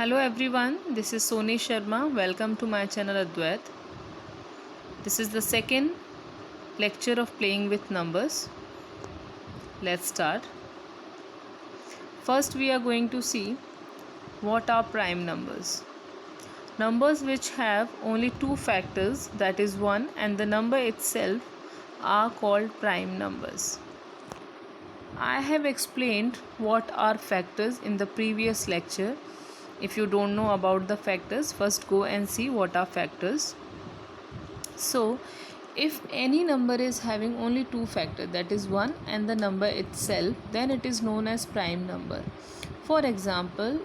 Hello everyone, this is Soni Sharma. Welcome to my channel Advait. This is the second lecture of playing with numbers. Let's start. First we are going to see what are prime numbers. Numbers which have only two factors, that is 1 and the number itself, are called prime numbers. I have explained what are factors in the previous lecture. If you don't know about the factors, first go and see what are factors. So, if any number is having only two factors, that is 1 and the number itself, then it is known as prime number. For example,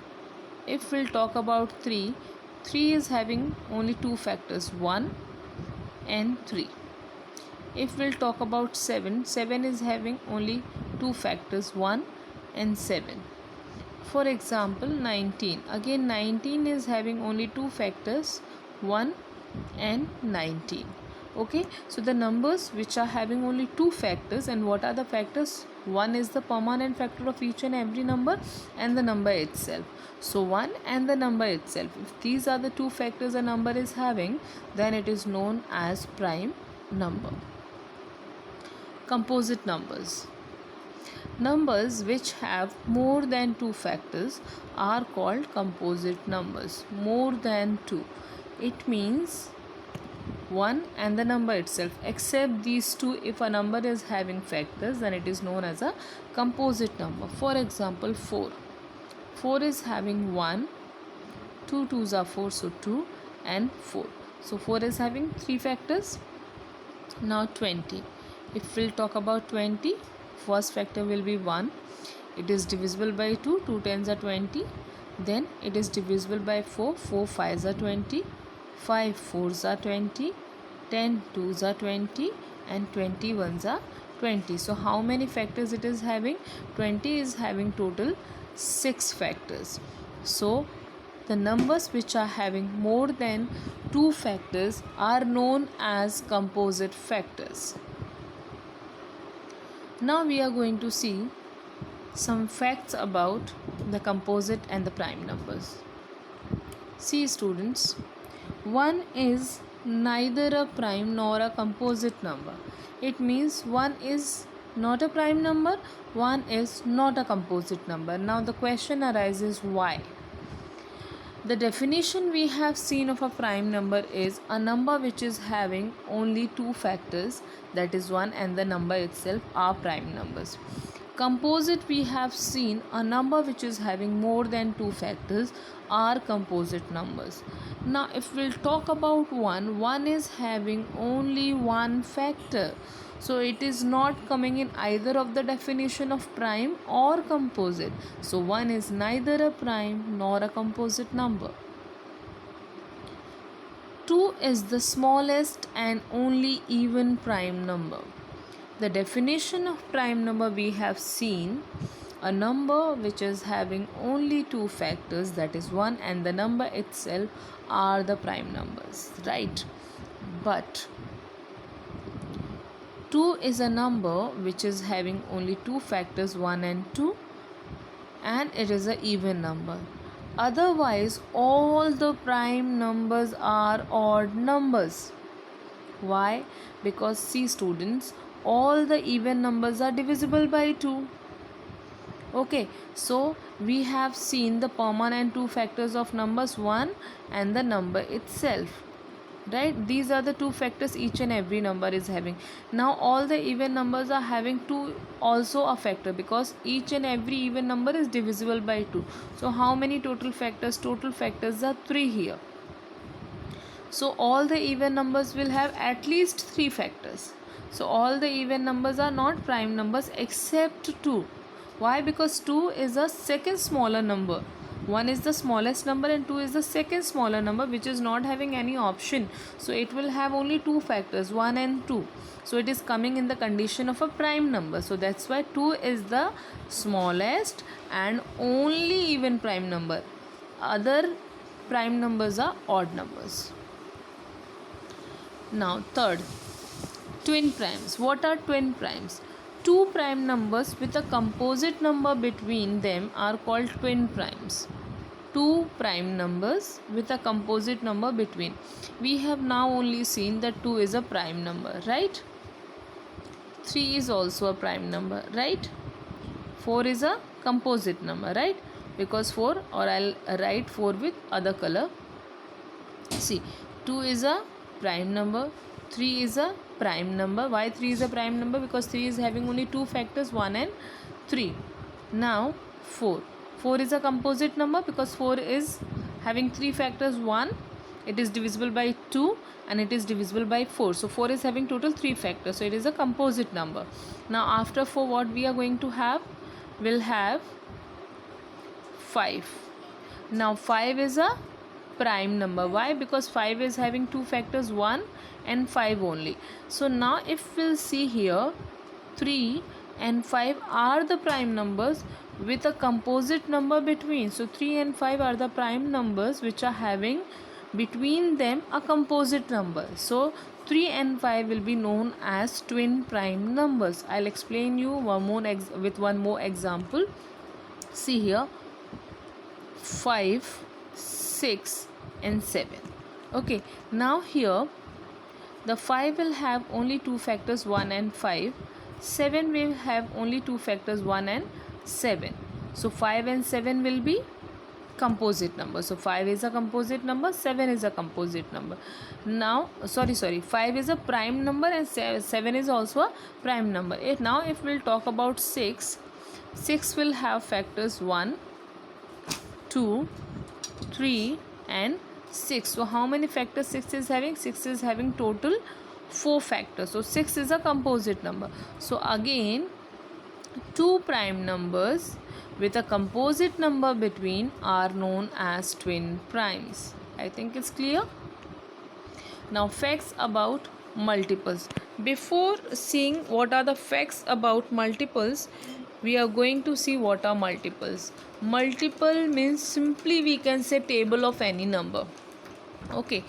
if we'll talk about 3, 3 is having only two factors, 1 and 3. If we'll talk about 7, 7 is having only two factors, 1 and 7. For example, 19. Again, 19 is having only two factors, 1 and 19. Okay, so the numbers which are having only two factors, and what are the factors? 1 is the permanent factor of each and every number, and the number itself. So 1 and the number itself. If these are the two factors a number is having, then it is known as prime number. Composite numbers. Numbers which have more than two factors are called composite numbers. More than two. It means 1 and the number itself. Except these two, if a number is having factors, then it is known as a composite number. For example, 4. 4 is having 1, 2 2s are 4, so 2 and 4. So 4 is having three factors. Now 20. If we'll talk about 20, first factor will be 1. It is divisible by 2, 2 tens are 20. Then it is divisible by 4, 4 5s are 20, 5 4s are 20, 10 2s are 20 and 20 1s are 20. So how many factors it is having? 20 is having total 6 factors. So the numbers which are having more than two factors are known as composite factors. Now we are going to see some facts about the composite and the prime numbers. See students, 1 is neither a prime nor a composite number. It means 1 is not a prime number, 1 is not a composite number. Now the question arises, why? The definition we have seen of a prime number is a number which is having only two factors, that is 1 and the number itself, are prime numbers. Composite, we have seen a number which is having more than two factors are composite numbers. Now if we'll talk about 1, 1 is having only one factor. So it is not coming in either of the definition of prime or composite. So 1 is neither a prime nor a composite number. 2 is the smallest and only even prime number. The definition of prime number we have seen a number which is having only two factors, that is 1 and the number itself, are the prime numbers, right? But 2 is a number which is having only two factors, 1 and 2, and it is an even number. Otherwise all the prime numbers are odd numbers. Why? Because see students, all the even numbers are divisible by 2. Okay, so we have seen the permanent two factors of numbers, 1 and the number itself, right? These are the two factors each and every number is having. Now all the even numbers are having 2 also a factor, because each and every even number is divisible by 2. So how many total factors? Total factors are 3 here. So all the even numbers will have at least 3 factors. So all the even numbers are not prime numbers except 2. Why? Because 2 is a second smaller number. 1 is the smallest number and 2 is the second smaller number, which is not having any option. So it will have only two factors, 1 and 2. So it is coming in the condition of a prime number. So that's why 2 is the smallest and only even prime number. Other prime numbers are odd numbers. Now third, twin primes. What are twin primes? Two prime numbers with a composite number between them are called twin primes. two prime numbers with a composite number between. We have now only seen that 2 is a prime number, right? 3 is also a prime number, right? 4 is a composite number, right? Because 4, or I'll write 4 with other color. See, 2 is a prime number, 3 is a prime number. Why 3 is a prime number? Because 3 is having only two factors, 1 and 3. Now 4. 4 is a composite number because 4 is having three factors. 1, it is divisible by 2 and it is divisible by 4. So 4 is having total 3 factors. So it is a composite number. Now after 4, what we are going to have? We'll have 5. Now 5 is a prime number. Why? Because 5 is having two factors, 1 and 5 only. So now if we'll see here, 3 and 5 are the prime numbers with a composite number between. So 3 and 5 are the prime numbers which are having between them a composite number. So 3 and 5 will be known as twin prime numbers. I'll explain you with one more example. See here, 5, 6 and 7. Okay, now here the 5 will have only two factors, 1 and 5. 7 will have only two factors, 1 and 7. So 5 and 7 will be composite number. So 5 is a composite number, 7 is a composite number. Now 5 is a prime number and 7 is also a prime number. Now if we'll talk about 6 will have factors 1, 2, 3 and 6. So how many factors 6 is having? 6 is having total 4 factors. So 6 is a composite number. So again, two prime numbers with a composite number between are known as twin primes. I think it's clear. Now facts about multiples. Before seeing what are the facts about multiples, we are going to see what are multiples. Multiple means simply we can say table of any number. Okay,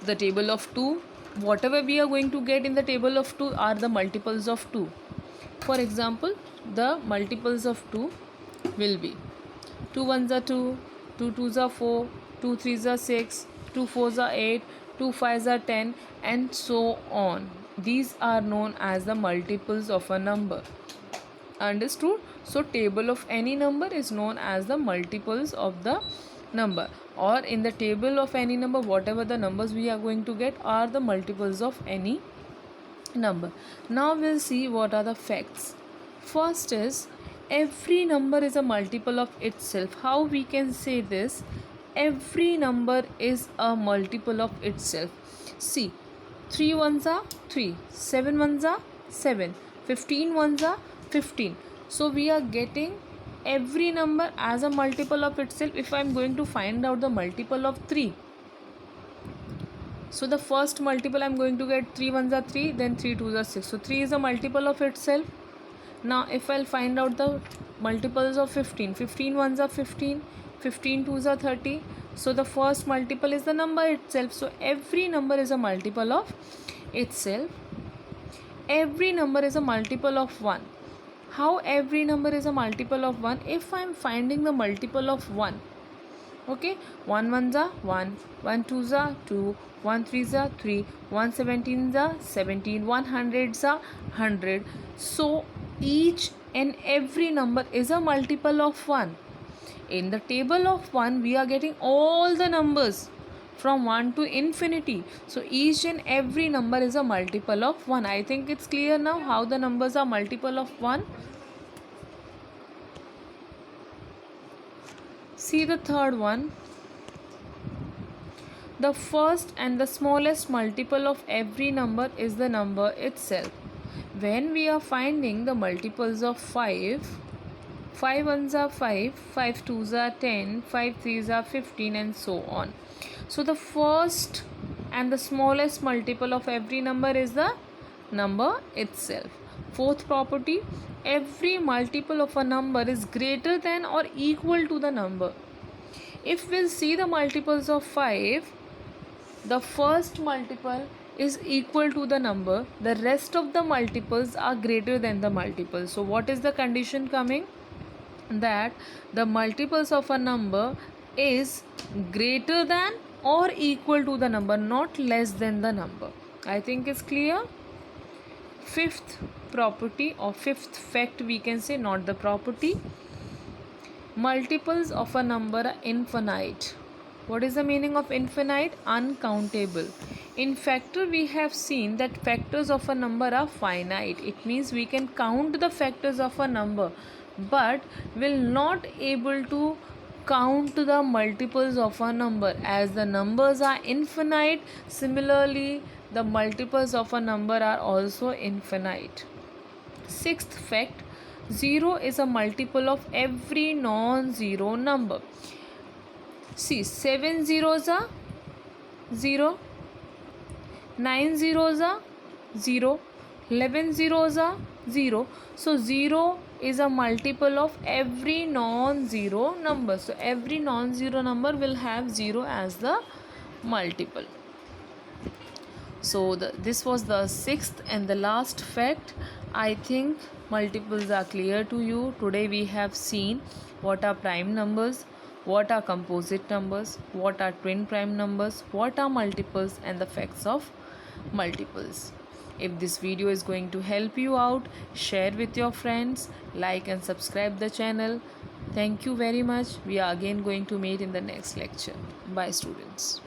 the table of 2, whatever we are going to get in the table of 2 are the multiples of 2. For example, the multiples of 2 will be 2 1s are 2, 2 2s are 4, 2 3s are 6, 2 4s are 8, 2 5s are 10 and so on. These are known as the multiples of a number. Understood? So table of any number is known as the multiples of the number, or in the table of any number, whatever the numbers we are going to get are the multiples of any number. Now we'll see what are the facts. First is, every number is a multiple of itself. How we can say this? Every number is a multiple of itself. See, 3 1s are 3, 7 1s are 7, 15 1s are 15. So we are getting every number as a multiple of itself. If I am going to find out the multiple of 3, so the first multiple I am going to get 3 1s are 3, then 3 2s are 6. So 3 is a multiple of itself. Now if I'll find out the multiples of 15, 15 1s are 15, 15 2s are 30. So the first multiple is the number itself. So every number is a multiple of itself. Every number is a multiple of 1. How every number is a multiple of 1? If I am finding the multiple of 1, okay, 1 1s are 1, 1 2s are 2, 1 3s are 3, 1 17s are 17, 1 100s are 100. So each and every number is a multiple of 1. In the table of 1, we are getting all the numbers from 1 to infinity. So each and every number is a multiple of 1. I think it's clear now how the numbers are multiple of 1. See the third one. The first and the smallest multiple of every number is the number itself. When we are finding the multiples of 5, 5 1s are 5, 5 2s are 10, 5 3s are 15 and so on. So the first and the smallest multiple of every number is the number itself. Fourth property, every multiple of a number is greater than or equal to the number. If we'll see the multiples of 5, the first multiple is equal to the number, the rest of the multiples are greater than the multiples. So what is the condition coming? That the multiples of a number is greater than or equal to the number, not less than the number. I think it's clear. Fifth property or fifth fact, we can say, not the property. Multiples of a number are infinite. What is the meaning of infinite? Uncountable. In factor, we have seen that factors of a number are finite. It means we can count the factors of a number, but will not able to count the multiples of a number. As the numbers are infinite, similarly the multiples of a number are also infinite. Sixth fact, 0 is a multiple of every non-zero number. See, 7 zeros are 0, 9 zeros are 0, 11 zeros are 0. So 0 is a multiple of every non-zero number. So every non-zero number will have 0 as the multiple. So this was the sixth and the last fact. I think multiples are clear to you. Today we have seen what are prime numbers, what are composite numbers, what are twin prime numbers, what are multiples, and the facts of multiples. If this video is going to help you out, share with your friends, like and subscribe the channel. Thank you very much. We are again going to meet in the next lecture. Bye students.